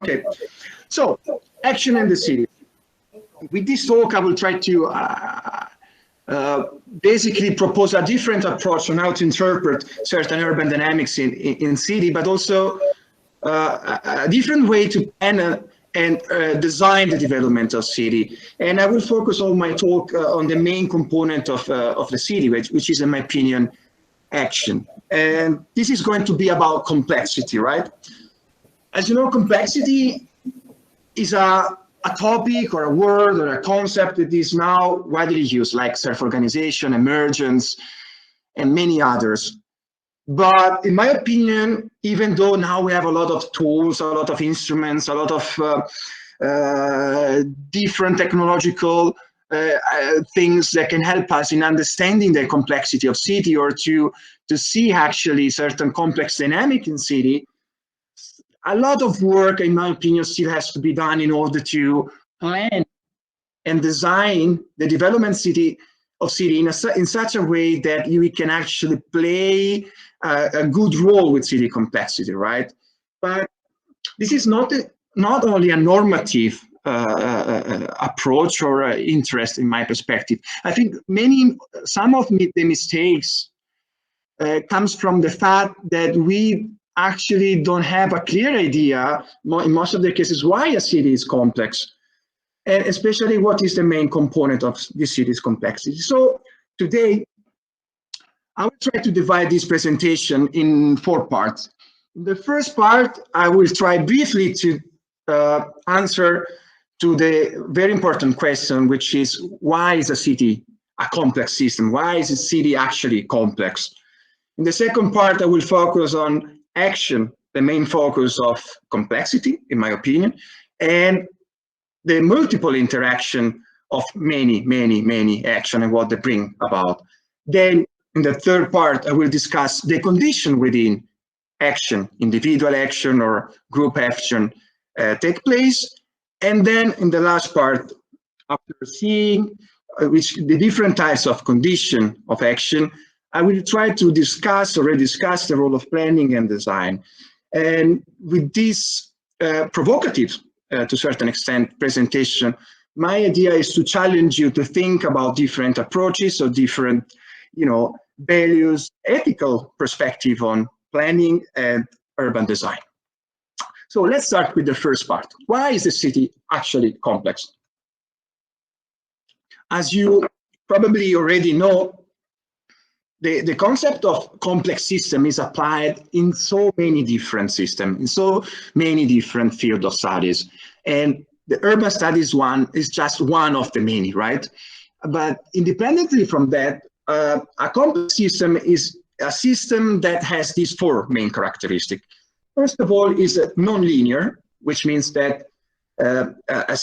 Okay, so action in the city. With this talk, I will try to basically propose a different approach on how to interpret certain urban dynamics in city, but also a different way to plan and design the development of city. And I will focus all my talk on the main component of the city, which is, in my opinion, action. And this is going to be about complexity, right? As you know, complexity is a topic or a word or a concept that is now widely used, like self-organization, emergence, and many others. But in my opinion, even though now we have a lot of tools, a lot of instruments, a lot of different technological things that can help us in understanding the complexity of city, or to see actually certain complex dynamic in city, a lot of work, in my opinion, still has to be done in order to plan and design the development of city in such a way that we can actually play a good role with city complexity, right? But this is not only a normative approach or interest in my perspective. I think some of the mistakes comes from the fact that we actually don't have a clear idea, in most of the cases, why a city is complex, and especially what is the main component of the city's complexity. So today, I will try to divide this presentation in 4 parts. In the first part, I will try briefly to answer to the very important question, which is, why is a city a complex system? Why is a city actually complex? In the second part, I will focus on action, the main focus of complexity, in my opinion, and the multiple interaction of many action and what they bring about. Then, in the third part, I will discuss the condition within action, individual action or group action take place. And then in the last part, after seeing the different types of condition of action, I will try to discuss the role of planning and design. And with this provocative, to a certain extent, presentation, my idea is to challenge you to think about different approaches or different, values, ethical perspective on planning and urban design. So let's start with the first part. Why is the city actually complex? As you probably already know, the concept of complex system is applied in so many different systems, in so many different fields of studies. And the urban studies one is just one of the many, right? But independently from that, a complex system is a system that has these 4 main characteristics. First of all, is non-linear, which means that different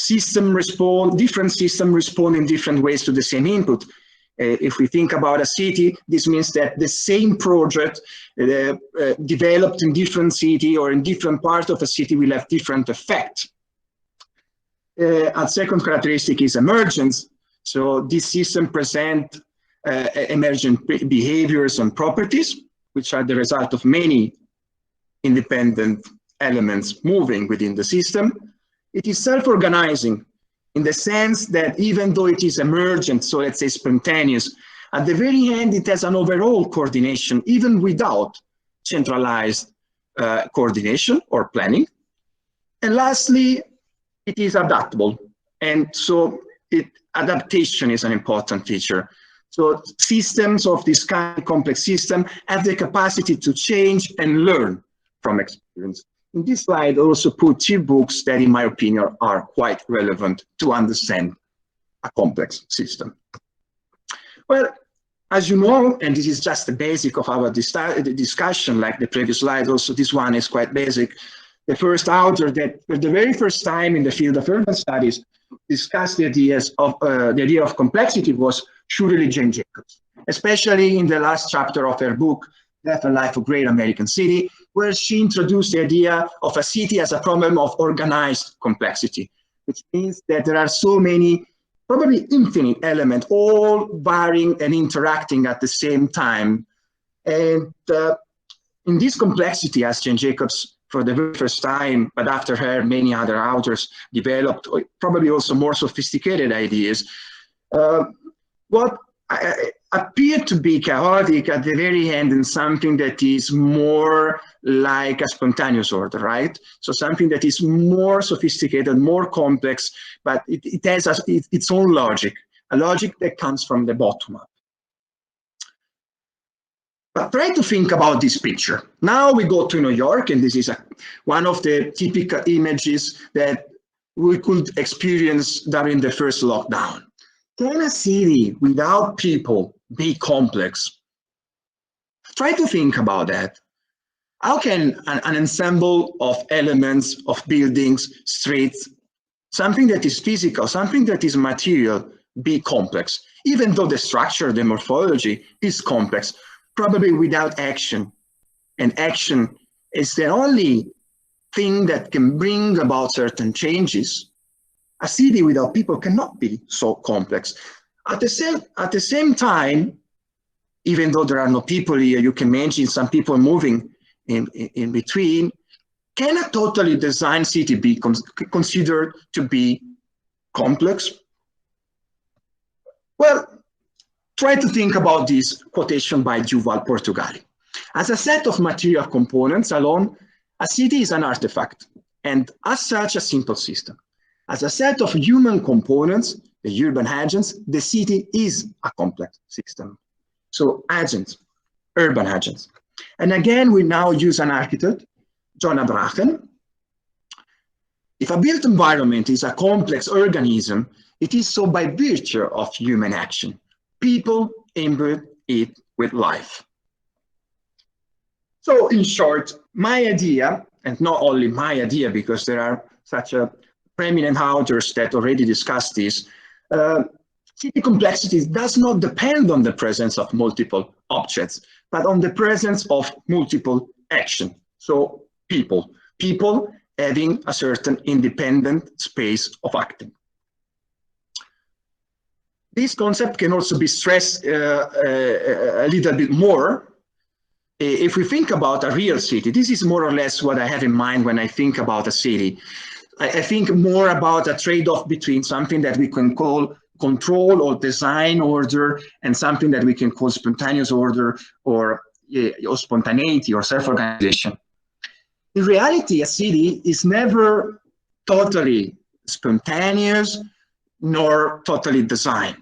systems respond in different ways to the same input. If we think about a city, this means that the same project developed in different city or in different parts of a city will have different effects. A second characteristic is emergence. So this system presents emergent behaviors and properties, which are the result of many independent elements moving within the system. It is self-organizing in the sense that even though it is emergent, so let's say spontaneous, at the very end, it has an overall coordination, even without centralized coordination or planning. And lastly, it is adaptable. And so adaptation is an important feature. So systems of this kind of complex system have the capacity to change and learn from experience. In this slide, I also put 2 books that, in my opinion, are quite relevant to understand a complex system. Well, as you know, and this is just the basic of our discussion, like the previous slide, also this one is quite basic. The first author that, for the very first time in the field of urban studies, discussed the idea of complexity was surely Jane Jacobs, especially in the last chapter of her book, Death and Life of Great American City, where she introduced the idea of a city as a problem of organized complexity, which means that there are so many, probably infinite elements, all varying and interacting at the same time. And in this complexity, as Jane Jacobs for the very first time, but after her, many other authors developed probably also more sophisticated ideas. What appeared to be chaotic at the very end and something that is more like a spontaneous order, right? So something that is more sophisticated, more complex, but it has its own logic, a logic that comes from the bottom up. But try to think about this picture. Now we go to New York, and this is one of the typical images that we could experience during the first lockdown. Can a city without people be complex? Try to think about that. How can an ensemble of elements, of buildings, streets, something that is physical, something that is material, be complex? Even though the structure, the morphology is complex, probably without action. And action is the only thing that can bring about certain changes. A city without people cannot be so complex. At the same time, even though there are no people here, you can imagine some people moving in between. Can a totally designed city be considered to be complex? Well, try to think about this quotation by Yuval Portugali. As a set of material components alone, a city is an artifact, and as such, a simple system. As a set of human components, the urban agents, the city is a complex system. So agents, urban agents. And again, we now use an architect, John Abrachen. If a built environment is a complex organism, it is so by virtue of human action. People imbue it with life. So in short, my idea, and not only my idea, because there are such a preeminent authors that already discussed this, city complexity does not depend on the presence of multiple objects, but on the presence of multiple action. So people having a certain independent space of acting. This concept can also be stressed a little bit more. If we think about a real city, this is more or less what I have in mind when I think about a city. I think more about a trade-off between something that we can call control or design order and something that we can call spontaneous order or spontaneity or self-organization. In reality, a city is never totally spontaneous nor totally designed.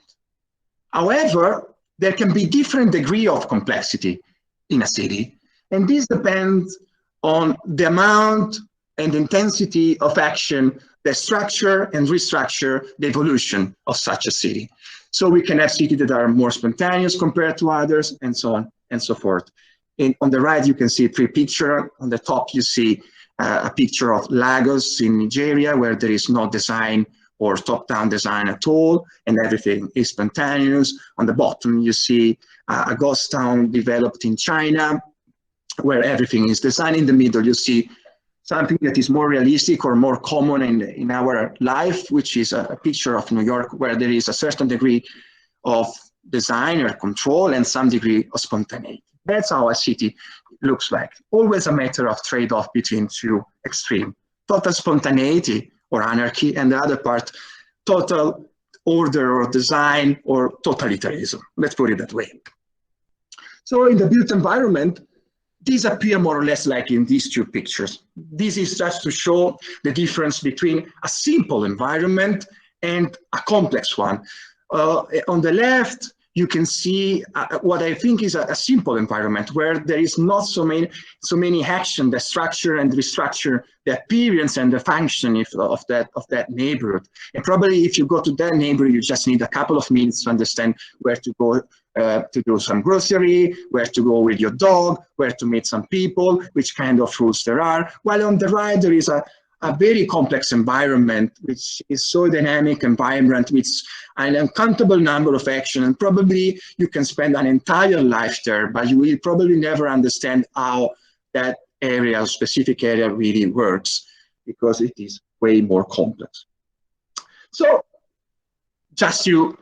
However, there can be different degree of complexity in a city, and this depends on the amount and intensity of action that structure and restructure the evolution of such a city. So we can have cities that are more spontaneous compared to others, and so on and so forth. And on the right, you can see 3 pictures. On the top, you see a picture of Lagos in Nigeria, where there is no design or top-down design at all, and everything is spontaneous. On the bottom, you see a ghost town developed in China, where everything is designed. In the middle, you see something that is more realistic or more common in our life, which is a picture of New York, where there is a certain degree of design or control and some degree of spontaneity. That's how a city looks like. Always a matter of trade-off between 2 extremes. Total spontaneity or anarchy, and the other part, total order or design or totalitarianism. Let's put it that way. So in the built environment, these appear more or less like in these 2 pictures. This is just to show the difference between a simple environment and a complex one. On the left, you can see what I think is a simple environment where there is not so many action, the structure and restructure, the appearance and the function of that neighborhood. And probably if you go to that neighborhood, you just need a couple of minutes to understand where to go to do some grocery, where to go with your dog, where to meet some people, which kind of rules there are. While on the right, there is a very complex environment, which is so dynamic and vibrant, with an uncountable number of actions, and probably you can spend an entire life there, but you will probably never understand how that area, specific area, really works, because it is way more complex. So just to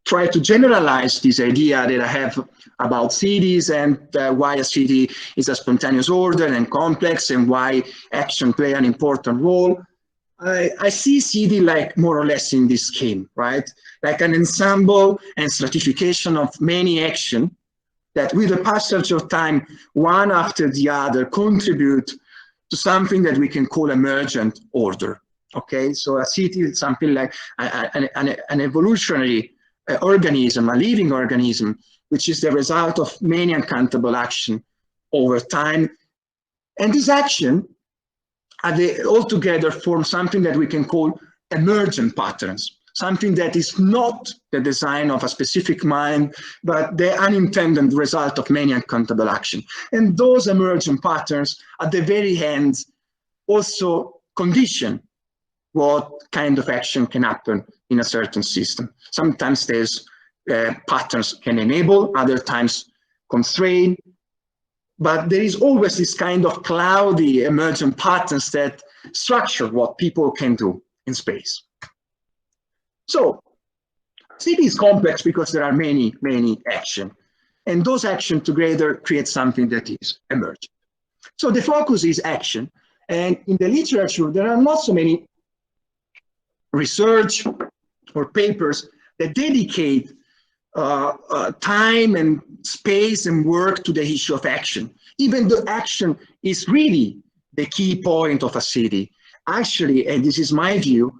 try to generalize this idea that I have about cities and why a city is a spontaneous order and complex and why action play an important role. I see city like more or less in this scheme, right? Like an ensemble and stratification of many action that with the passage of time, one after the other contribute to something that we can call emergent order. Okay, so a city is something like an evolutionary organism, a living organism, which is the result of many uncountable action over time. And this action, they altogether form something that we can call emergent patterns, something that is not the design of a specific mind, but the unintended result of many uncountable action. And those emergent patterns, at the very end, also condition what kind of action can happen in a certain system. Sometimes there's patterns can enable, other times constrain, but there is always this kind of cloudy emergent patterns that structure what people can do in space. So, city is complex because there are many, many actions, and those actions together create something that is emergent. So the focus is action, and in the literature, there are not so many research or papers that dedicate time and space and work to the issue of action, even though action is really the key point of a city. Actually, and this is my view,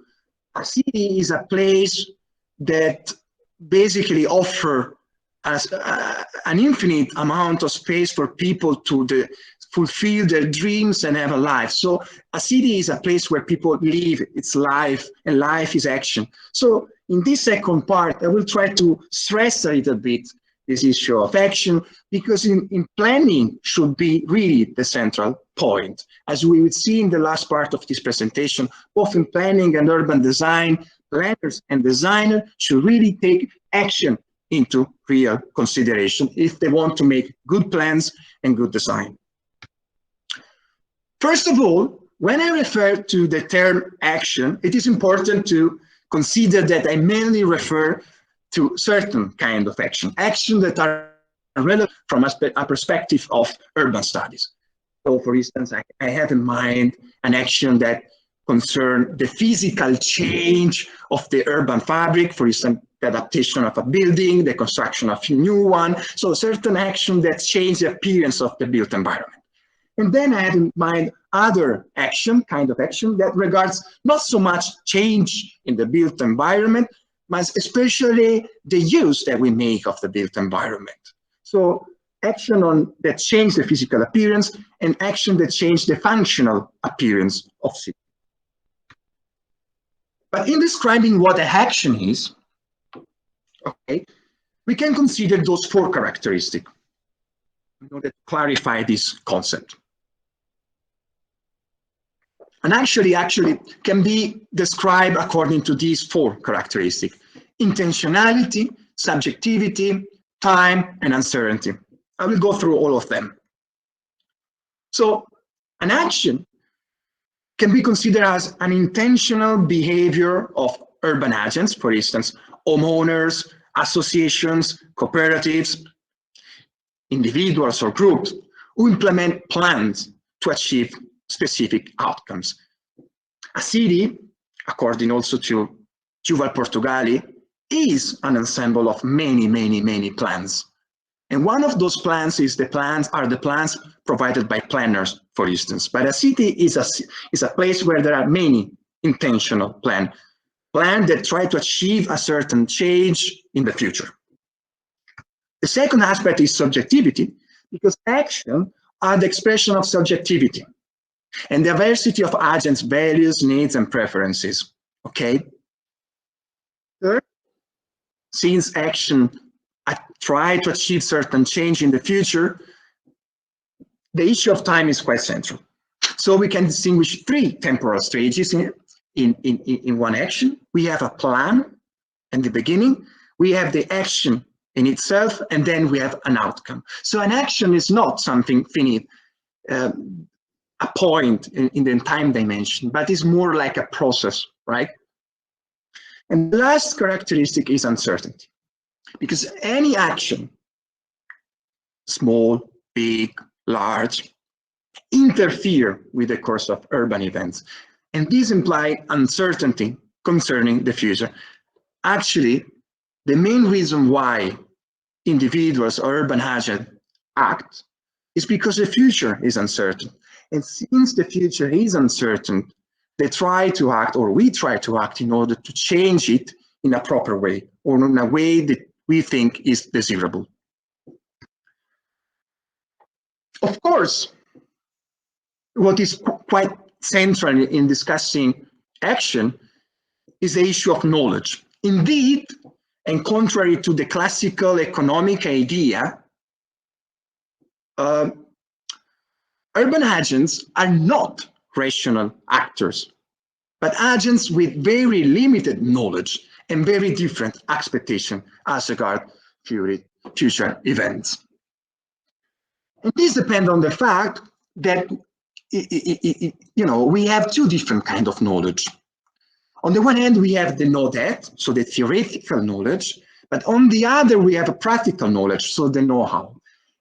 a city is a place that basically offers an infinite amount of space for people to fulfill their dreams and have a life. So a city is a place where people live, it's life, and life is action. So in this second part, I will try to stress a little bit this issue of action, because in planning should be really the central point. As we would see in the last part of this presentation, both in planning and urban design, planners and designers should really take action into real consideration if they want to make good plans and good design. First of all, when I refer to the term action, it is important to consider that I mainly refer to certain kind of action that are relevant from a perspective of urban studies. So for instance, I have in mind an action that concern the physical change of the urban fabric, for instance, the adaptation of a building, the construction of a new one. So certain action that change the appearance of the built environment. And then I have in mind other kind of action that regards not so much change in the built environment, but especially the use that we make of the built environment. So action that change the physical appearance and action that change the functional appearance of city. But in describing what an action is, okay, we can consider those four characteristics in order to clarify this concept. And actually can be described according to these four characteristics: intentionality, subjectivity, time, and uncertainty. I will go through all of them. So an action can be considered as an intentional behavior of urban agents, for instance, homeowners, associations, cooperatives, individuals or groups who implement plans to achieve specific outcomes. A city, according also to Yuval Portugali, is an ensemble of many, many, many plans. And one of those plans are the plans provided by planners, for instance. But a city is a place where there are many intentional plans that try to achieve a certain change in the future. The second aspect is subjectivity, because action are the expression of subjectivity and the diversity of agents' values, needs, and preferences. Okay. Third, since action try to achieve certain change in the future, the issue of time is quite central. So we can distinguish three temporal stages in one action. We have a plan in the beginning, we have the action in itself, and then we have an outcome. So an action is not something finite, a point in the time dimension, but is more like a process, right? And the last characteristic is uncertainty. because any action, small, big, large, interfere with the course of urban events. And these imply uncertainty concerning the future. Actually, the main reason why individuals or urban agents act is because the future is uncertain. And since the future is uncertain, they try to act, or we try to act, in order to change it in a proper way, or in a way that we think is desirable. Of course, what is quite central in discussing action is the issue of knowledge. Indeed, and contrary to the classical economic idea, urban agents are not rational actors, but agents with very limited knowledge and very different expectation as regards future events. And this depends on the fact that we have two different kinds of knowledge. On the one hand, we have the know-that, so the theoretical knowledge, but on the other, we have a practical knowledge, so the know-how.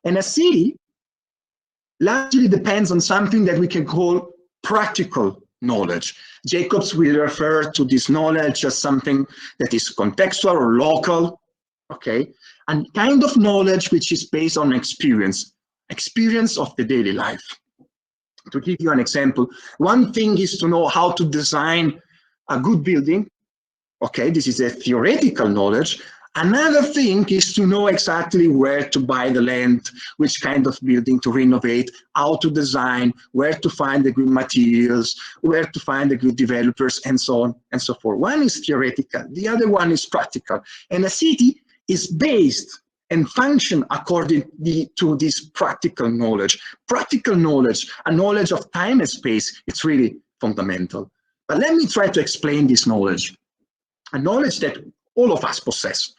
And a city largely depends on something that we can call practical knowledge. Jacobs will refer to this knowledge as something that is contextual or local, okay? And kind of knowledge which is based on experience of the daily life. To give you an example, one thing is to know how to design a good building. Okay, this is a theoretical knowledge. Another thing is to know exactly where to buy the land, which kind of building to renovate, how to design, where to find the good materials, where to find the good developers, and so on and so forth. One is theoretical, the other one is practical. And a city is based and function according to this practical knowledge. Practical knowledge, a knowledge of time and space, it's really fundamental. But let me try to explain this knowledge, a knowledge that all of us possess.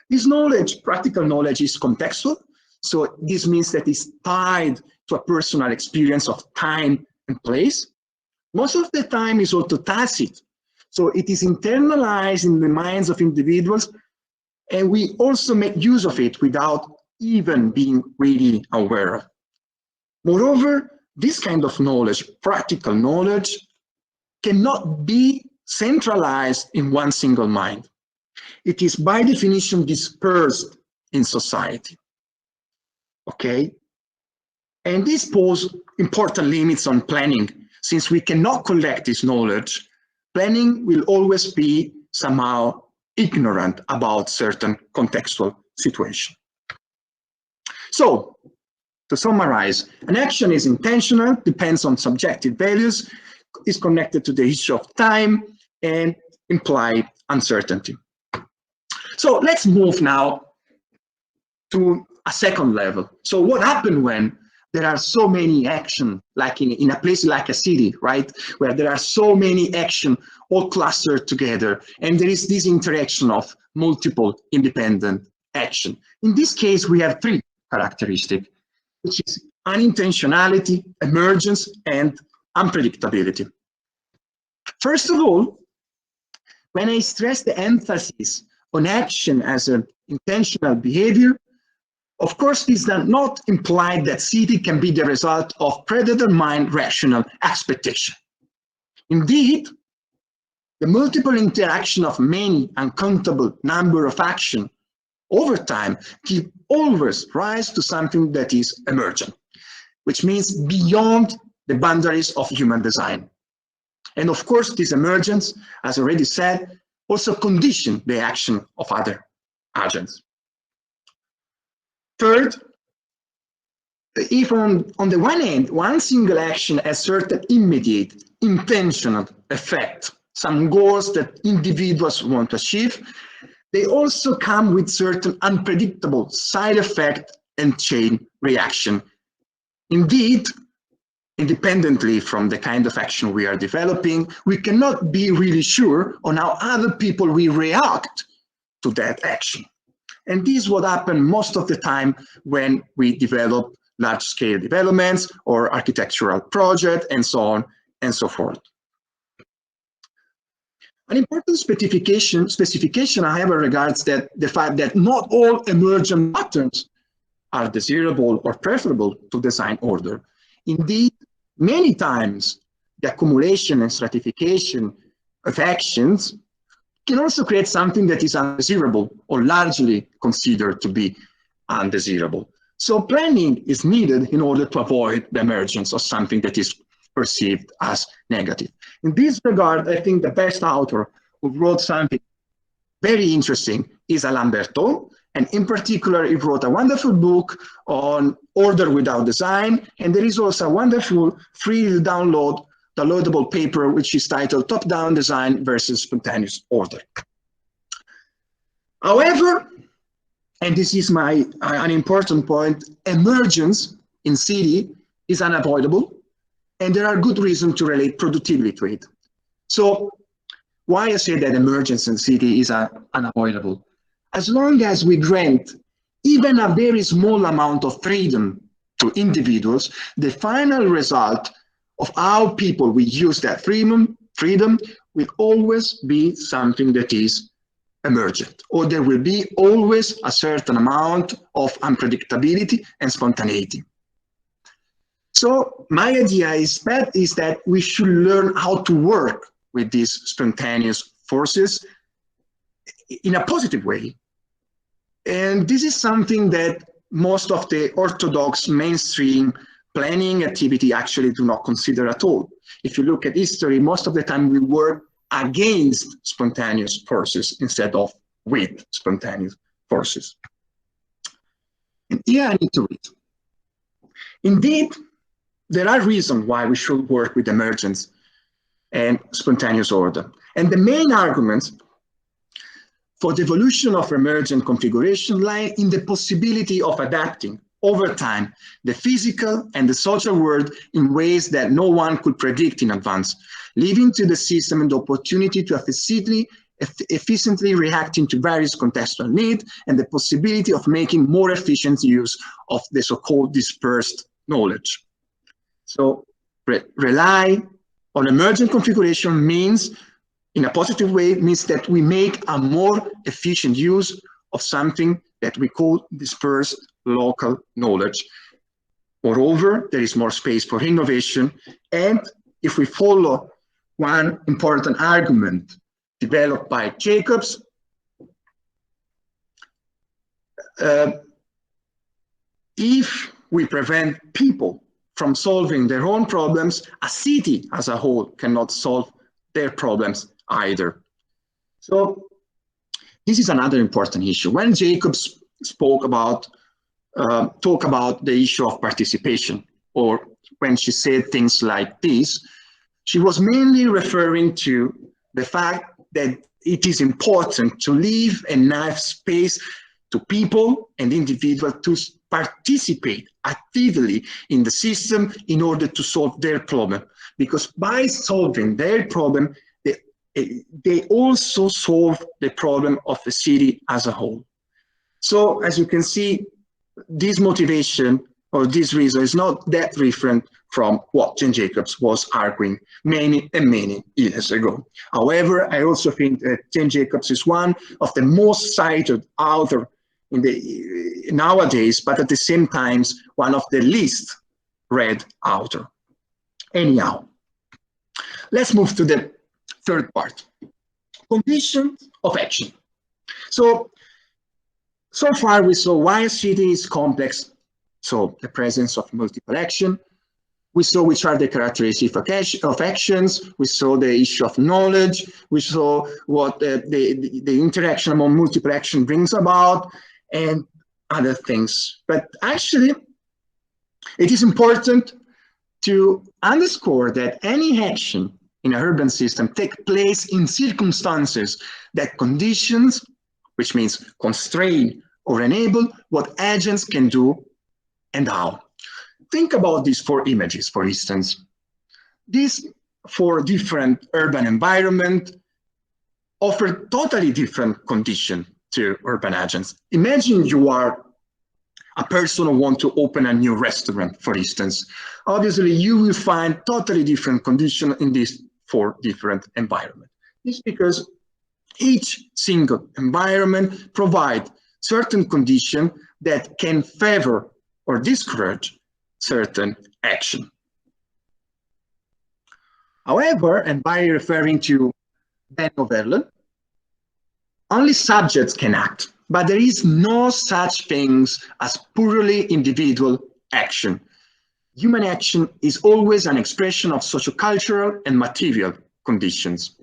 This knowledge, practical knowledge, is contextual. So this means that it's tied to a personal experience of time and place. Most of the time is also tacit. So it is internalized in the minds of individuals, and we also make use of it without even being really aware of. Moreover, this kind of knowledge, practical knowledge, cannot be centralized in one single mind. It is by definition dispersed in society, okay? And this poses important limits on planning. Since we cannot collect this knowledge, planning will always be somehow ignorant about certain contextual situation. So, to summarize, an action is intentional, depends on subjective values, is connected to the issue of time, and imply uncertainty. So let's move now to a second level. So what happens when there are so many actions, like in a place like a city, right, where there are so many actions all clustered together, and there is this interaction of multiple independent action. In this case, we have three characteristics, which is unintentionality, emergence, and unpredictability. First of all, when I stress the emphasis on action as an intentional behavior, of course, this does not imply that city can be the result of predetermined rational expectation. Indeed, the multiple interaction of many uncountable number of actions over time give always rise to something that is emergent, which means beyond the boundaries of human design. And of course, this emergence, as already said, also condition the action of other agents. Third, if on the one hand, one single action has certain immediate, intentional effect, some goals that individuals want to achieve, they also come with certain unpredictable side effect and chain reaction. Indeed, independently from the kind of action we are developing, we cannot be really sure on how other people will react to that action. And this is what happens most of the time when we develop large-scale developments or architectural projects and so on and so forth. An important specification, however, regards the fact that not all emergent patterns are desirable or preferable to design order. Indeed, many times the accumulation and stratification of actions can also create something that is undesirable or largely considered to be undesirable. So planning is needed in order to avoid the emergence of something that is perceived as negative. In this regard, I think the best author who wrote something very interesting is Alain Berthaud, and in particular, he wrote a wonderful book on order without design, and there is also a wonderful free downloadable paper which is titled Top-Down Design versus Spontaneous Order. However, and this is an important point, emergence in city is unavoidable, and there are good reasons to relate productivity to it. So why I say that emergence in city is unavoidable? As long as we grant even a very small amount of freedom to individuals, the final result of how people will use that freedom will always be something that is emergent, or there will be always a certain amount of unpredictability and spontaneity. So my idea is that we should learn how to work with these spontaneous forces in a positive way. And this is something that most of the orthodox mainstream planning activity actually do not consider at all. If you look at history, most of the time we work against spontaneous forces instead of with spontaneous forces. And here I need to read. Indeed, there are reasons why we should work with emergence and spontaneous order. And the main arguments for the evolution of emergent configuration lie in the possibility of adapting over time the physical and the social world in ways that no one could predict in advance, leaving to the system the opportunity to efficiently reacting to various contextual needs and the possibility of making more efficient use of the so-called dispersed knowledge. So rely on emergent configuration means, in a positive way, means that we make a more efficient use of something that we call dispersed local knowledge. Moreover, there is more space for innovation. And if we follow one important argument developed by Jacobs, if we prevent people from solving their own problems, a city as a whole cannot solve their problems either. So this is another important issue. When Jacobs talk about the issue of participation, or when she said things like this, she was mainly referring to the fact that it is important to leave enough space to people and individuals to participate actively in the system in order to solve their problem. Because by solving their problem, they also solve the problem of the city as a whole. So as you can see, this motivation or this reason is not that different from what Jane Jacobs was arguing many and many years ago. However, I also think that Jane Jacobs is one of the most cited authors nowadays, but at the same time, one of the least read authors. Anyhow, let's move to the third part, conditions of action. So far we saw why a city is complex, so the presence of multiple action. We saw which are the characteristics of actions. We saw the issue of knowledge. We saw what the interaction among multiple action brings about and other things. But actually, it is important to underscore that any action in an urban system take place in circumstances that conditions, which means constrain or enable what agents can do and how. Think about these four images, for instance. These four different urban environments offer totally different conditions to urban agents. Imagine you are a person who wants to open a new restaurant, for instance. Obviously, you will find totally different conditions in these four different environments. It's because each single environment provides certain conditions that can favor or discourage certain action. However, and by referring to Ben Overland, only subjects can act, but there is no such things as purely individual action. Human action is always an expression of sociocultural and material conditions.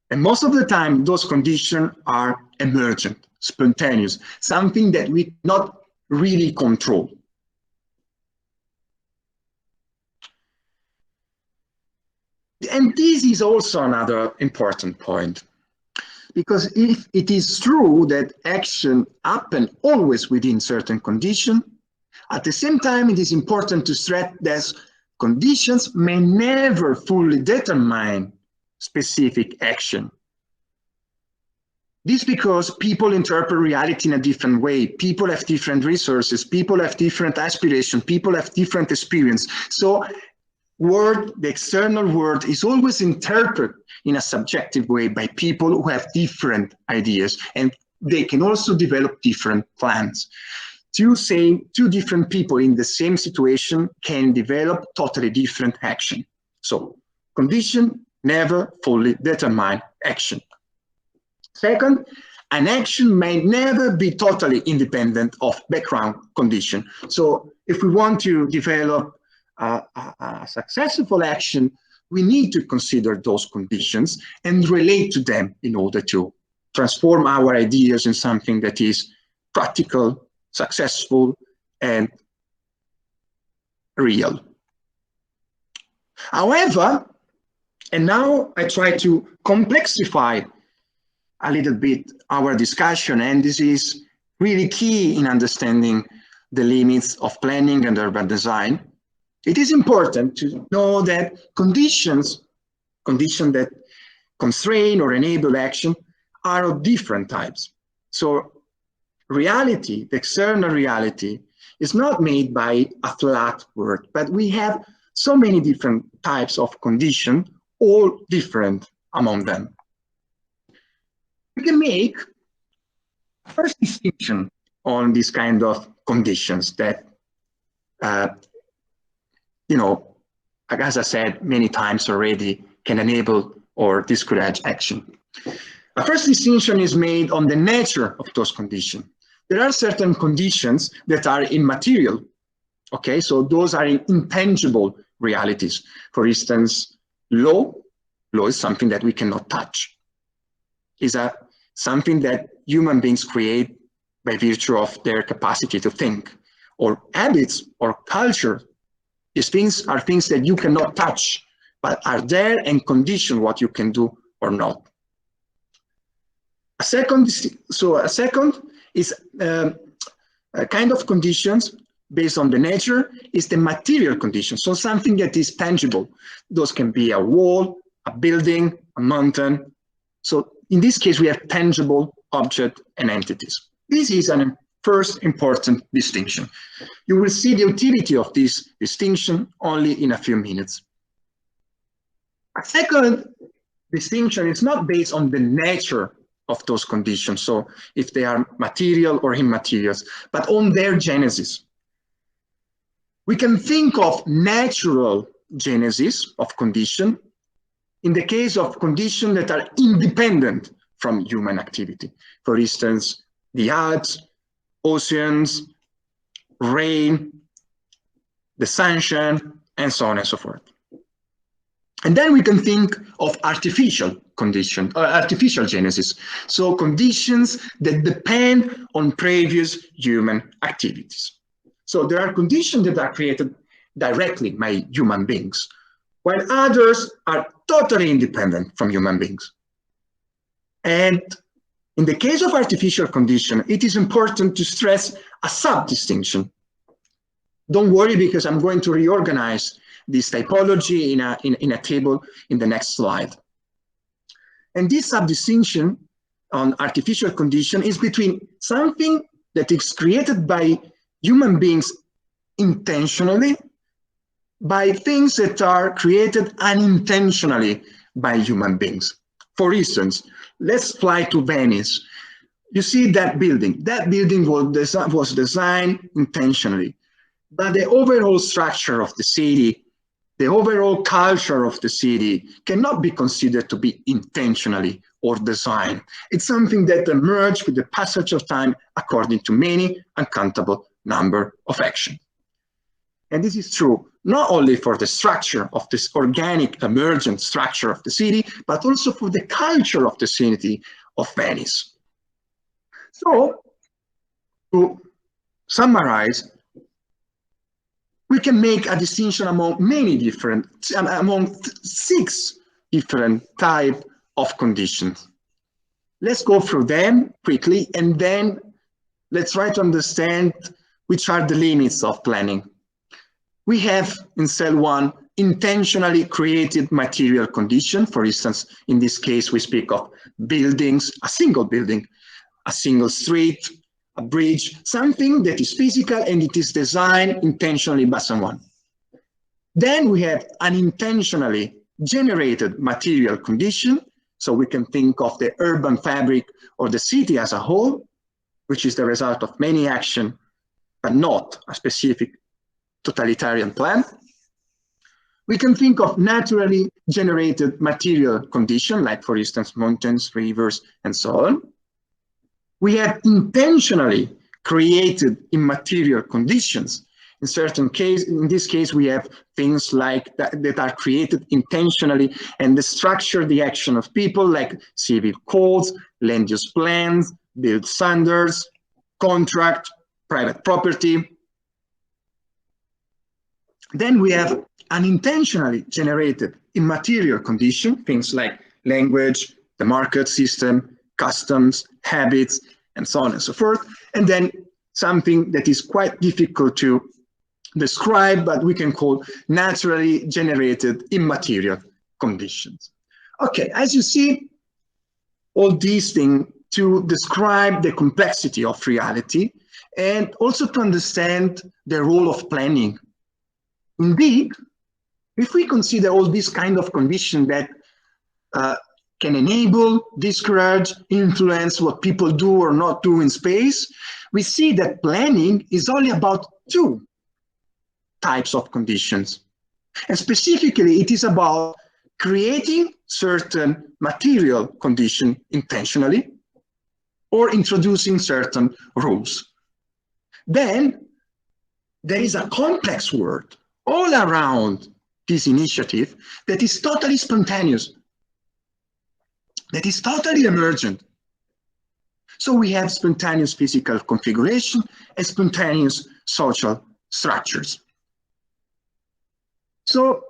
And most of the time, those conditions are emergent, spontaneous, something that we not really control. And this is also another important point, because if it is true that action happens always within certain conditions, at the same time, it is important to stress that conditions may never fully determine specific action. This because people interpret reality in a different way. People have different resources. People have different aspirations. People have different experience. So the external world is always interpreted in a subjective way by people who have different ideas, and they can also develop different plans. Two different people in the same situation can develop totally different action. So condition never fully determine action. Second, an action may never be totally independent of background condition. So if we want to develop a successful action, we need to consider those conditions and relate to them in order to transform our ideas in something that is practical, successful, and real. However, and now I try to complexify a little bit our discussion, and this is really key in understanding the limits of planning and urban design. It is important to know that conditions that constrain or enable action are of different types. So reality, the external reality, is not made by a flat word, but we have so many different types of condition, all different among them. We can make first distinction on this kind of conditions that, as I said many times already, can enable or discourage action. A first distinction is made on the nature of those conditions. There are certain conditions that are immaterial, okay? So those are intangible realities. For instance, law is something that we cannot touch. Is something that human beings create by virtue of their capacity to think. Or habits or culture, these things are things that you cannot touch, but are there and condition what you can do or not. A second is a kind of conditions based on the nature is the material condition. So something that is tangible. Those can be a wall, a building, a mountain. So in this case, we have tangible objects and entities. This is a first important distinction. You will see the utility of this distinction only in a few minutes. A second distinction is not based on the nature of those conditions, so if they are material or immaterial, but on their genesis. We can think of natural genesis of condition in the case of conditions that are independent from human activity. For instance, the Alps, oceans, rain, the sunshine, and so on and so forth. And then we can think of artificial condition, artificial genesis. So conditions that depend on previous human activities. So there are conditions that are created directly by human beings, while others are totally independent from human beings. And in the case of artificial condition, it is important to stress a sub-distinction. Don't worry, because I'm going to reorganize this typology in a table in the next slide. And this sub-distinction on artificial condition is between something that is created by human beings intentionally, by things that are created unintentionally by human beings. For instance, let's fly to Venice. You see that building. That building was designed intentionally, but the overall structure of the city, the overall culture of the city cannot be considered to be intentionally or designed. It's something that emerged with the passage of time according to many uncountable number of actions. And this is true not only for the structure of this organic emergent structure of the city, but also for the culture of the city of Venice. So, to summarize, we can make a distinction among among 6 different types of conditions. Let's go through them quickly, and then let's try to understand which are the limits of planning. We have in cell 1 intentionally created material condition. For instance, in this case, we speak of buildings, a single building, a single street, a bridge, something that is physical and it is designed intentionally by someone. Then we have an intentionally generated material condition. So we can think of the urban fabric or the city as a whole, which is the result of many actions, but not a specific totalitarian plan. We can think of naturally generated material condition, like for instance, mountains, rivers, and so on. We have intentionally created immaterial conditions. In certain cases, in this case, we have things like that are created intentionally and they structure the action of people, like civil codes, land use plans, build standards, contract, private property. Then we have unintentionally generated immaterial condition, things like language, the market system, customs, habits, and so on and so forth. And then something that is quite difficult to describe, but we can call naturally generated immaterial conditions. Okay, as you see, all these things to describe the complexity of reality and also to understand the role of planning. Indeed, if we consider all these kind of conditions that can enable, discourage, influence what people do or not do in space, we see that planning is only about 2 types of conditions. And specifically, it is about creating certain material condition intentionally or introducing certain rules. Then there is a complex world all around this initiative that is totally spontaneous, that is totally emergent. So we have spontaneous physical configuration and spontaneous social structures. So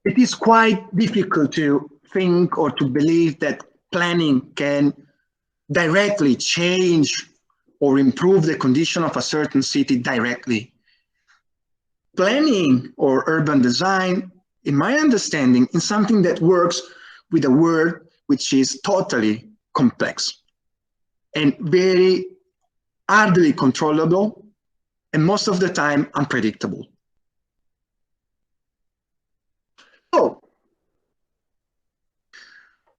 it is quite difficult to think or to believe that planning can directly change or improve the condition of a certain city directly. Planning or urban design, in my understanding, is something that works with a world which is totally complex and very hardly controllable and most of the time unpredictable. So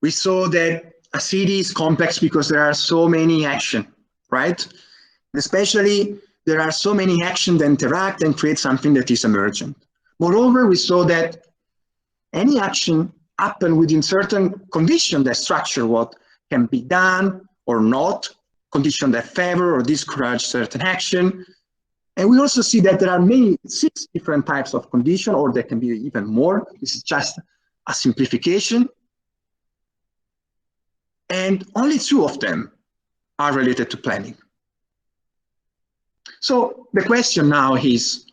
we saw that a city is complex because there are so many actions, right? Especially there are so many actions that interact and create something that is emergent. Moreover, we saw that any action happens within certain conditions that structure what can be done or not, conditions that favor or discourage certain action. And we also see that there are 6 different types of conditions, or there can be even more. This is just a simplification. And only 2 of them are related to planning. So the question now is,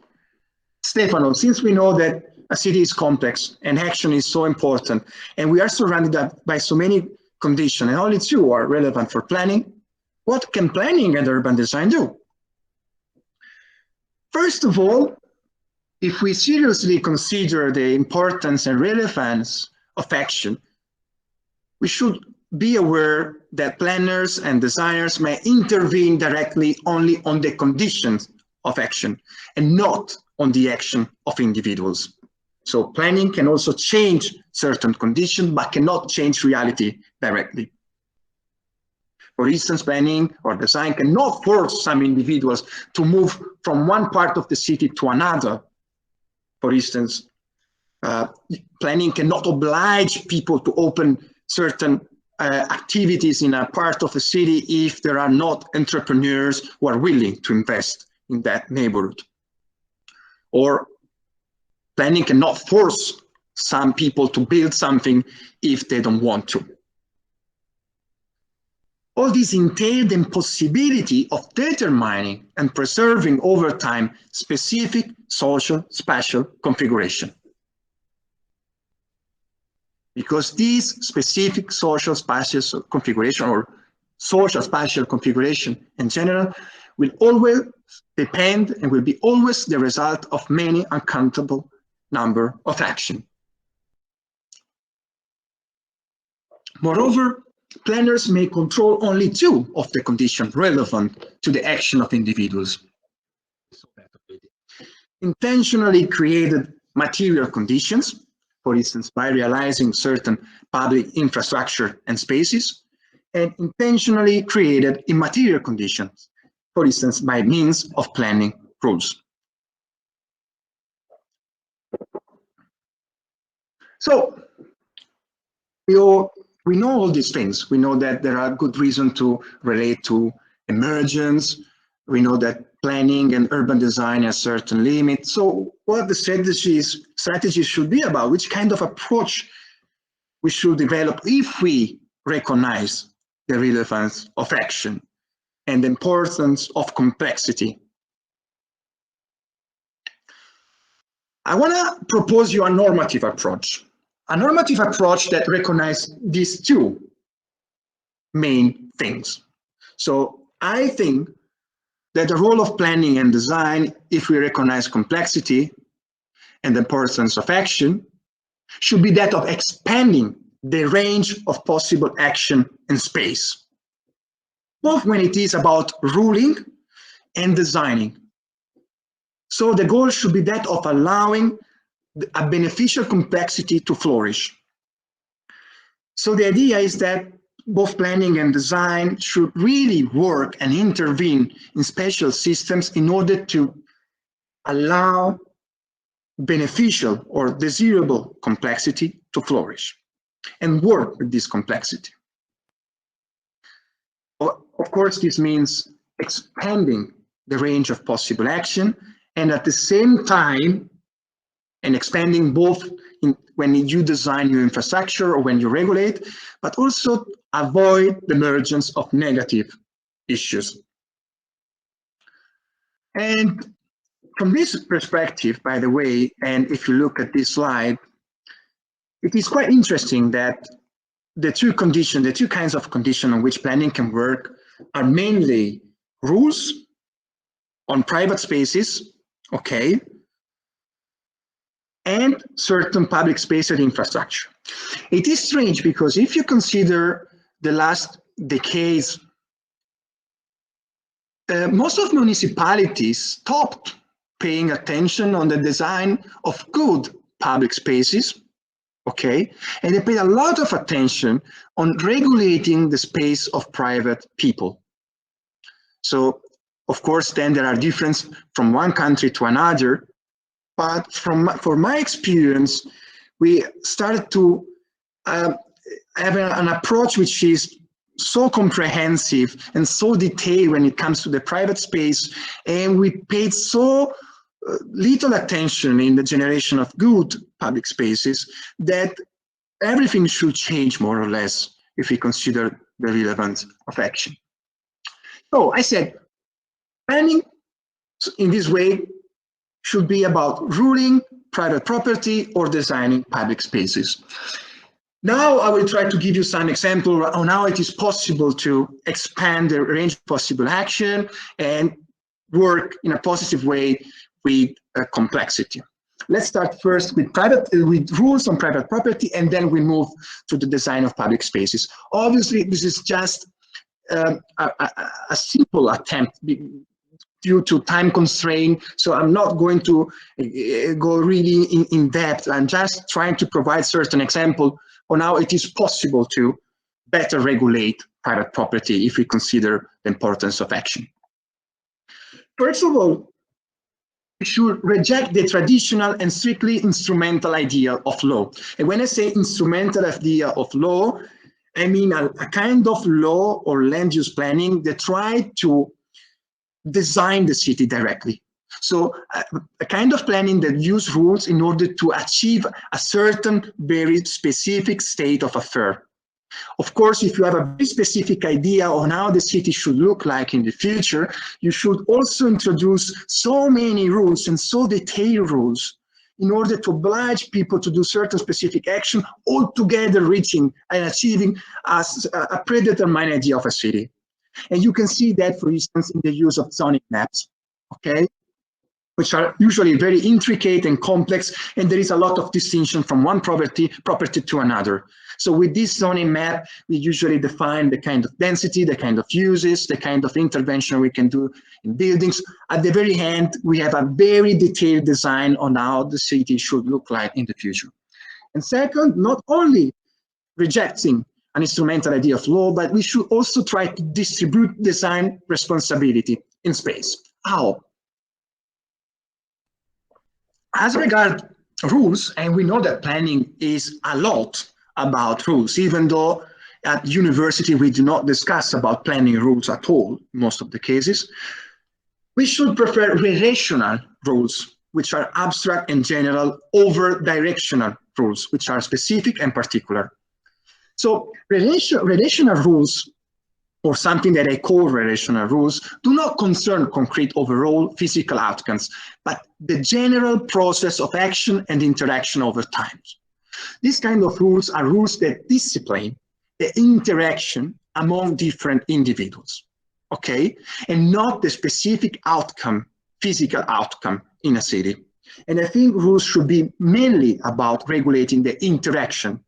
Stefano, since we know that a city is complex and action is so important, and we are surrounded by so many conditions, and only 2 are relevant for planning, what can planning and urban design do? First of all, if we seriously consider the importance and relevance of action, we should be aware that planners and designers may intervene directly only on the conditions of action and not on the action of individuals. So planning can also change certain conditions, but cannot change reality directly. For instance, planning or design cannot force some individuals to move from one part of the city to another. For instance, planning cannot oblige people to open certain activities in a part of the city if there are not entrepreneurs who are willing to invest in that neighborhood. Or planning cannot force some people to build something if they don't want to. All this entailed the possibility of determining and preserving over time specific social spatial configuration. Because these specific social spatial configuration or social spatial configuration in general will always depend and will be always the result of many uncountable number of actions. Moreover, planners may control only two of the conditions relevant to the action of individuals. Intentionally created material conditions, for instance, by realizing certain public infrastructure and spaces, and intentionally created immaterial conditions, for instance, by means of planning rules. So, we know all these things. We know that there are good reasons to relate to emergence. We know that planning and urban design has certain limits. So what the strategies should be about, which kind of approach we should develop if we recognize the relevance of action and the importance of complexity. I want to propose you a normative approach that recognizes these two main things. So I think that the role of planning and design, if we recognize complexity and the importance of action, should be that of expanding the range of possible action in space, both when it is about ruling and designing. So the goal should be that of allowing a beneficial complexity to flourish. So the idea is that both planning and design should really work and intervene in spatial systems in order to allow beneficial or desirable complexity to flourish and work with this complexity. Of course, this means expanding the range of possible action and at the same time, and expanding both when you design your infrastructure or when you regulate, but also avoid the emergence of negative issues. And from this perspective, by the way, and if you look at this slide, it is quite interesting that the two kinds of conditions on which planning can work are mainly rules on private spaces, okay, and certain public space and infrastructure. It is strange because if you consider the last decades, most of municipalities stopped paying attention on the design of good public spaces, okay? And they paid a lot of attention on regulating the space of private people. So, of course, then there are differences from one country to another, but for my experience, we started to have an approach which is so comprehensive and so detailed when it comes to the private space, and we paid so little attention in the generation of good public spaces that everything should change more or less if we consider the relevance of action. So I said, planning in this way should be about ruling private property or designing public spaces. Now I will try to give you some examples on how it is possible to expand the range of possible action and work in a positive way with complexity. Let's start first with rules on private property, and then we move to the design of public spaces. Obviously, this is just a simple attempt due to time constraint, so I'm not going to go really in depth. I'm just trying to provide certain example on how it is possible to better regulate private property if we consider the importance of action. First of all, we should reject the traditional and strictly instrumental idea of law. And when I say instrumental idea of law, I mean a kind of law or land use planning that try to design the city directly. So a kind of planning that use rules in order to achieve a certain very specific state of affairs. Of course, if you have a very specific idea on how the city should look like in the future, you should also introduce so many rules and so detailed rules in order to oblige people to do certain specific action, altogether reaching and achieving a predetermined idea of a city. And you can see that, for instance, in the use of zoning maps, okay, which are usually very intricate and complex, and there is a lot of distinction from one property to another. So with this zoning map, we usually define the kind of density, the kind of uses, the kind of intervention we can do in buildings. At the very end, we have a very detailed design on how the city should look like in the future. And second, not only rejecting an instrumental idea of law, but we should also try to distribute design responsibility in space. How? As regards rules, and we know that planning is a lot about rules, even though at university we do not discuss about planning rules at all, in most of the cases, we should prefer relational rules, which are abstract and general, over directional rules, which are specific and particular. So relational rules, or something that I call relational rules, do not concern concrete overall physical outcomes, but the general process of action and interaction over time. These kind of rules are rules that discipline the interaction among different individuals, okay? And not the specific outcome, physical outcome in a city. And I think rules should be mainly about regulating the interaction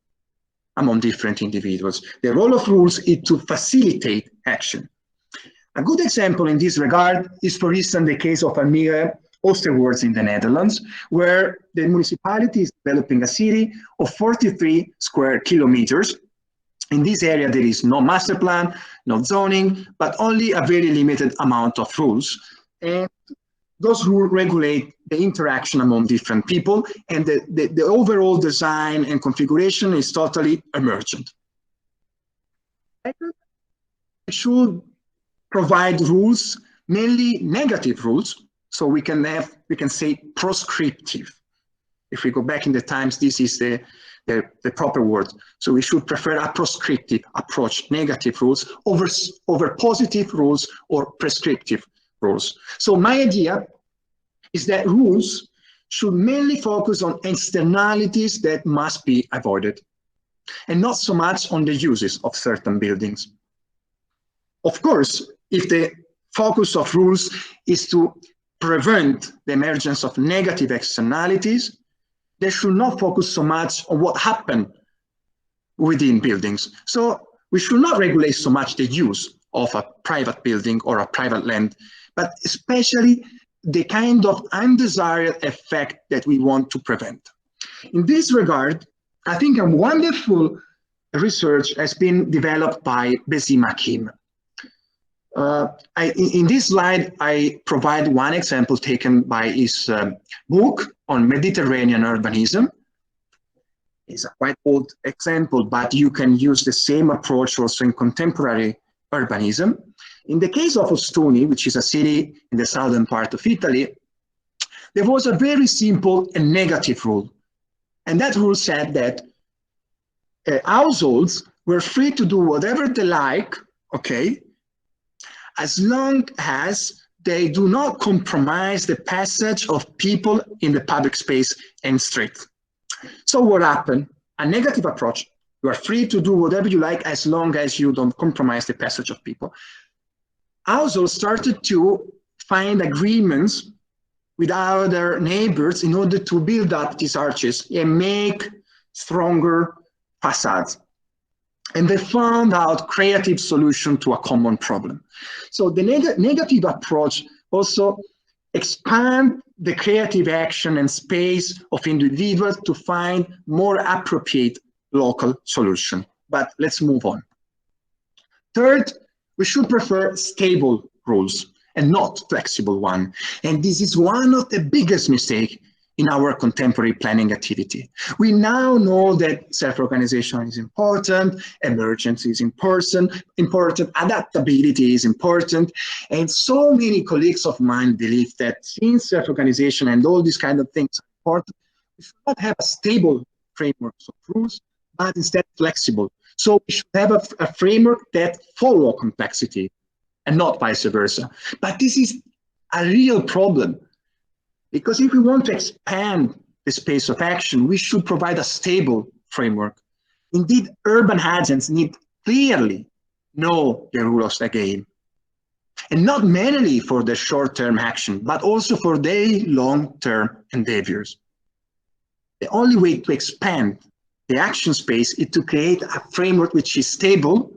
among different individuals. The role of rules is to facilitate action. A good example in this regard is, for instance, the case of Almere Oosterwold in the Netherlands, where the municipality is developing a city of 43 square kilometers. In this area, there is no master plan, no zoning, but only a very limited amount of rules. And those rules regulate the interaction among different people, and the overall design and configuration is totally emergent. We should provide rules, mainly negative rules, so we can say prescriptive. If we go back in the times, this is the proper word. So we should prefer a prescriptive approach, negative rules over positive rules or prescriptive rules. So my idea is that rules should mainly focus on externalities that must be avoided, and not so much on the uses of certain buildings. Of course, if the focus of rules is to prevent the emergence of negative externalities, they should not focus so much on what happened within buildings. So we should not regulate so much the use of a private building or a private land, but especially the kind of undesired effect that we want to prevent. In this regard, I think a wonderful research has been developed by Besim Hakim. In this slide, I provide one example taken by his book on Mediterranean urbanism. It's a quite old example, but you can use the same approach also in contemporary urbanism. In the case of Ostuni, which is a city in the southern part of Italy, there was a very simple and negative rule. And that rule said that households were free to do whatever they like, okay, as long as they do not compromise the passage of people in the public space and street. So what happened? A negative approach. You are free to do whatever you like as long as you don't compromise the passage of people. Households started to find agreements with other neighbors in order to build up these arches and make stronger facades. And they found out creative solution to a common problem. So the negative approach Also, expand the creative action and space of individuals to find more appropriate local solution. But let's move on. Third, we should prefer stable rules and not flexible one. And this is one of the biggest mistakes in our contemporary planning activity. We now know that self-organization is important, emergence is important, adaptability is important, and so many colleagues of mine believe that since self-organization and all these kind of things are important, we should not have a stable framework of rules, but instead flexible. So we should have a framework that follow complexity and not vice versa. But this is a real problem, because if we want to expand the space of action, we should provide a stable framework. Indeed, urban agents need clearly know the rules of the game, and not merely for the short-term action, but also for their long-term endeavors. The only way to expand the action space is to create a framework which is stable,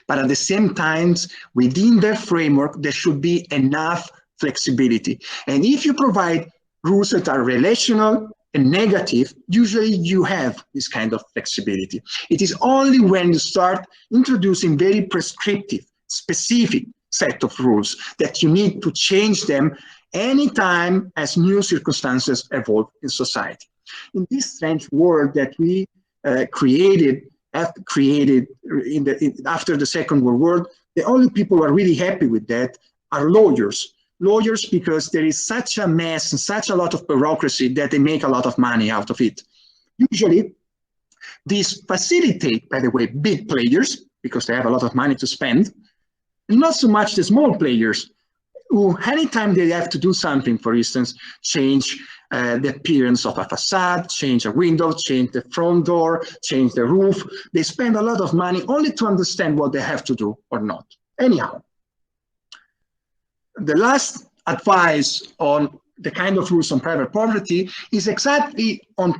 but at the same time, within that framework, there should be enough flexibility. And if you provide rules that are relational and negative, usually you have this kind of flexibility. It is only when you start introducing very prescriptive, specific set of rules that you need to change them anytime as new circumstances evolve in society. In this strange world that we created after the Second World War, the only people who are really happy with that are lawyers. Lawyers, because there is such a mess and such a lot of bureaucracy that they make a lot of money out of it. Usually, these facilitate, by the way, big players, because they have a lot of money to spend, and not so much the small players, who anytime they have to do something, for instance, change the appearance of a facade, change a window, change the front door, change the roof, they spend a lot of money only to understand what they have to do or not. Anyhow, the last advice on the kind of rules on private property is exactly on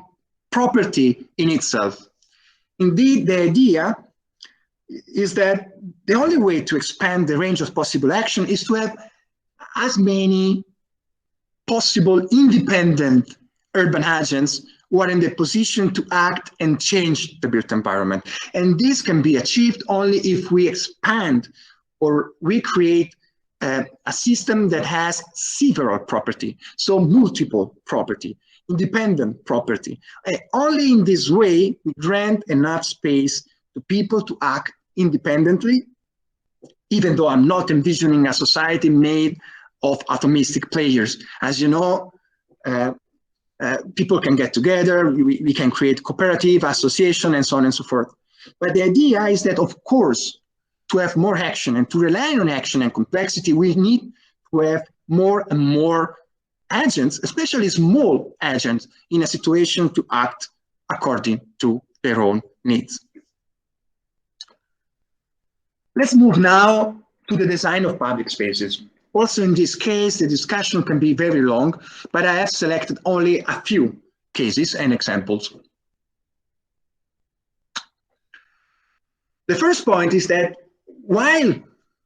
property in itself. Indeed, the idea is that the only way to expand the range of possible action is to have as many possible independent urban agents who are in the position to act and change the built environment. And this can be achieved only if we expand or we create a system that has several property, so multiple property, independent property. Only in this way we grant enough space to people to act independently, even though I'm not envisioning a society made of atomistic players. As you know, people can get together, we can create cooperative, association, and so on and so forth. But the idea is that, of course, to have more action and to rely on action and complexity, we need to have more and more agents, especially small agents, in a situation to act according to their own needs. Let's move now to the design of public spaces. Also in this case, the discussion can be very long, but I have selected only a few cases and examples. The first point is that while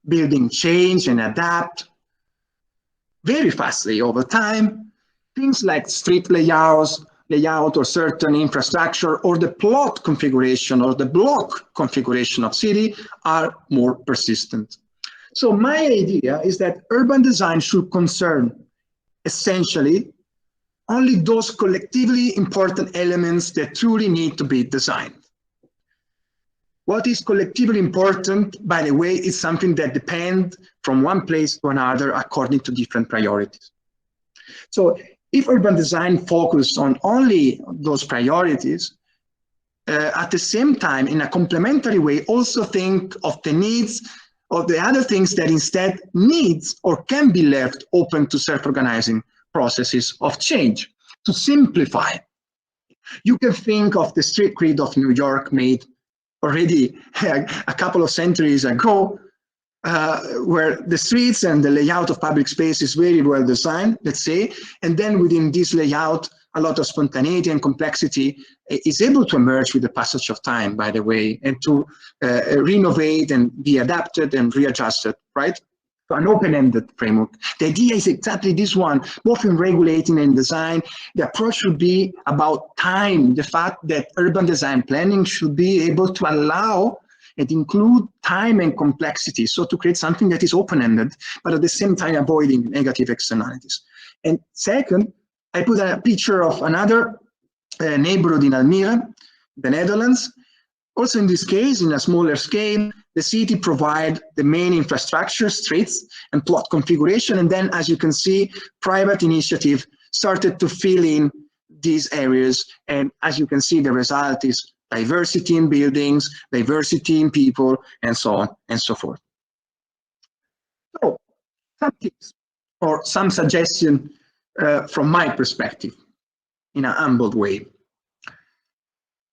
buildings change and adapt very fastly over time, things like street layout or certain infrastructure or the plot configuration or the block configuration of city are more persistent. So my idea is that urban design should concern essentially only those collectively important elements that truly need to be designed. What is collectively important, by the way, is something that depends from one place to another according to different priorities. So if urban design focuses on only those priorities, at the same time, in a complementary way, also think of the needs of the other things that instead needs or can be left open to self-organizing processes of change. To simplify, you can think of the street grid of New York made already a couple of centuries ago, where the streets and the layout of public space is very well designed, let's say, and then within this layout, a lot of spontaneity and complexity is able to emerge with the passage of time, by the way, and to renovate and be adapted and readjusted, right? an open-ended framework. The idea is exactly this one, both in regulating and design. The approach should be about time, the fact that urban design planning should be able to allow and include time and complexity, so to create something that is open-ended, but at the same time avoiding negative externalities. And second, I put a picture of another neighborhood in Almere, the Netherlands. Also in this case, in a smaller scale, the city provide the main infrastructure, streets, and plot configuration. And then, as you can see, private initiative started to fill in these areas. And as you can see, the result is diversity in buildings, diversity in people, and so on and so forth. So, some tips or some suggestion from my perspective in a humble way.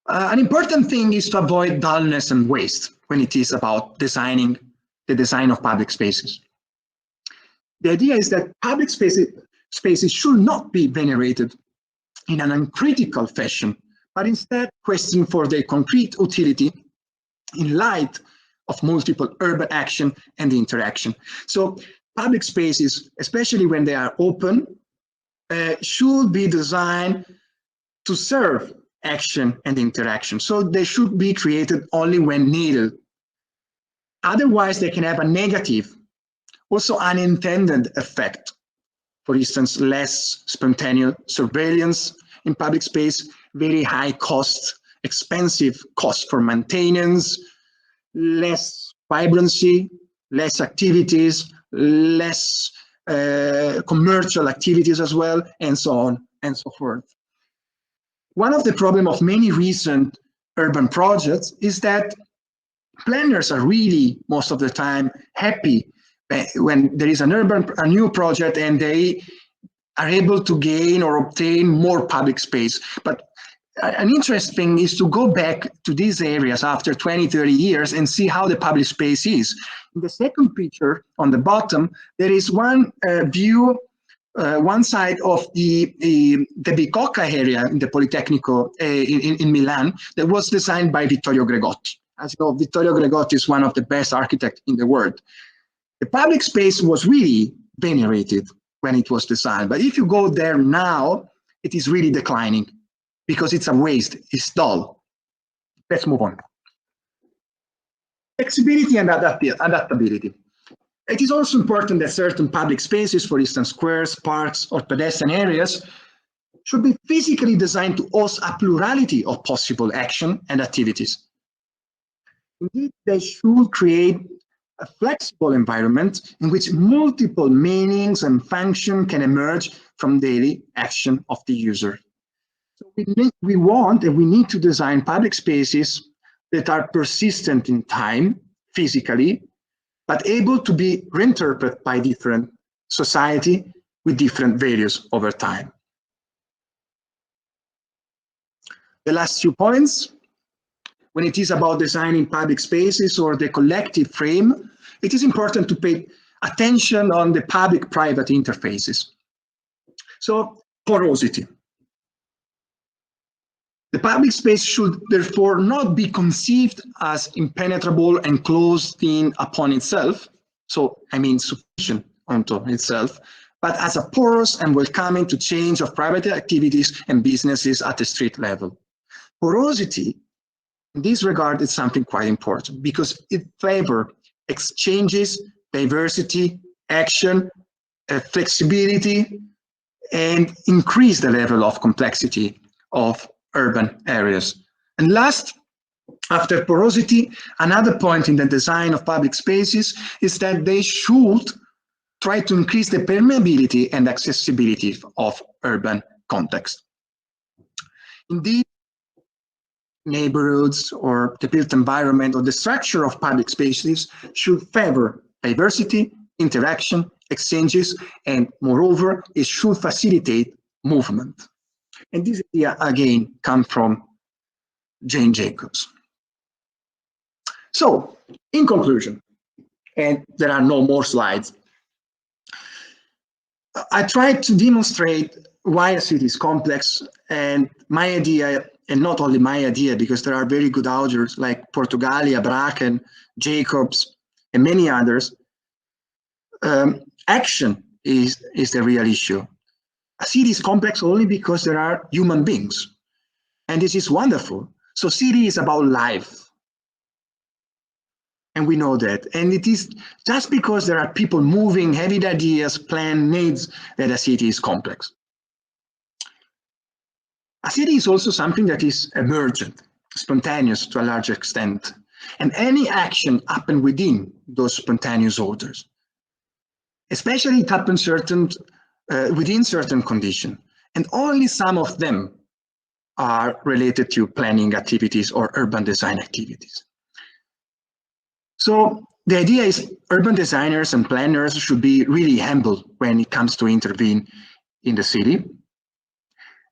An important thing is to avoid dullness and waste when it is about designing the design of public spaces. The idea is that public spaces should not be venerated in an uncritical fashion, but instead questioned for their concrete utility in light of multiple urban action and interaction. So public spaces, especially when they are open, should be designed to serve action and interaction. So they should be created only when needed. Otherwise, they can have a negative, also unintended effect. For instance, less spontaneous surveillance in public space, very high cost, expensive cost for maintenance, less vibrancy, less activities, less commercial activities as well, and so on and so forth. One of the problems of many recent urban projects is that planners are really, most of the time, happy when there is a new project and they are able to gain or obtain more public space. But an interesting thing is to go back to these areas after 20, 30 years and see how the public space is. In the second picture on the bottom, there is one view, one side of the Bicocca area in the Politecnico in Milan that was designed by Vittorio Gregotti. As you know, Vittorio Gregotti is one of the best architects in the world. The public space was really venerated when it was designed, but if you go there now, it is really declining because it's a waste, it's dull. Let's move on. Flexibility and adaptability. It is also important that certain public spaces, for instance, squares, parks, or pedestrian areas, should be physically designed to host a plurality of possible action and activities. Indeed, they should create a flexible environment in which multiple meanings and functions can emerge from daily action of the user. So we want and we need to design public spaces that are persistent in time, physically, but able to be reinterpreted by different society with different values over time. The last 2 points. When it is about designing public spaces or the collective frame, it is important to pay attention on the public-private interfaces. So, porosity. The public space should therefore not be conceived as impenetrable and closed in upon itself, so I mean sufficient onto itself, but as a porous and welcoming to change of private activities and businesses at the street level. Porosity, in this regard, is something quite important because it favors exchanges, diversity, action, flexibility, and increase the level of complexity of urban areas. And last, after porosity, another point in the design of public spaces is that they should try to increase the permeability and accessibility of urban context. Indeed, neighborhoods or the built environment or the structure of public spaces should favor diversity, interaction, exchanges, and moreover, it should facilitate movement. And this idea, again, comes from Jane Jacobs. So, in conclusion, and there are no more slides, I tried to demonstrate why a city is complex, and my idea, and not only my idea, because there are very good authors like Portugalia, Bracken, Jacobs, and many others, Action is the real issue. A city is complex only because there are human beings. And this is wonderful. So city is about life. And we know that. And it is just because there are people moving, having ideas, plan, needs, that a city is complex. A city is also something that is emergent, spontaneous to a large extent. And any action happens within those spontaneous orders. Especially it happens within certain conditions. And only some of them are related to planning activities or urban design activities. So the idea is urban designers and planners should be really humble when it comes to intervene in the city.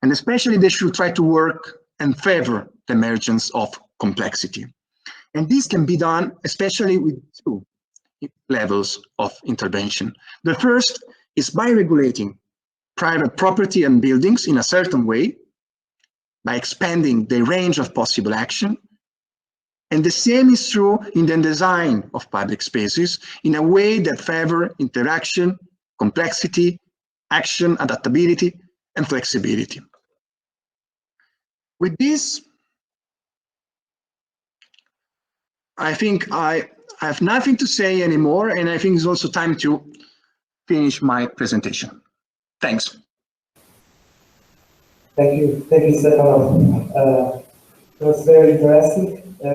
And especially they should try to work and favor the emergence of complexity. And this can be done especially with two levels of intervention. The first is by regulating private property and buildings in a certain way, by expanding the range of possible action. And the same is true in the design of public spaces in a way that favor interaction, complexity, action, adaptability, and flexibility. With this, I think I have nothing to say anymore, and I think it's also time to finish my presentation. Thanks. Thank you, Stefano. It was very interesting.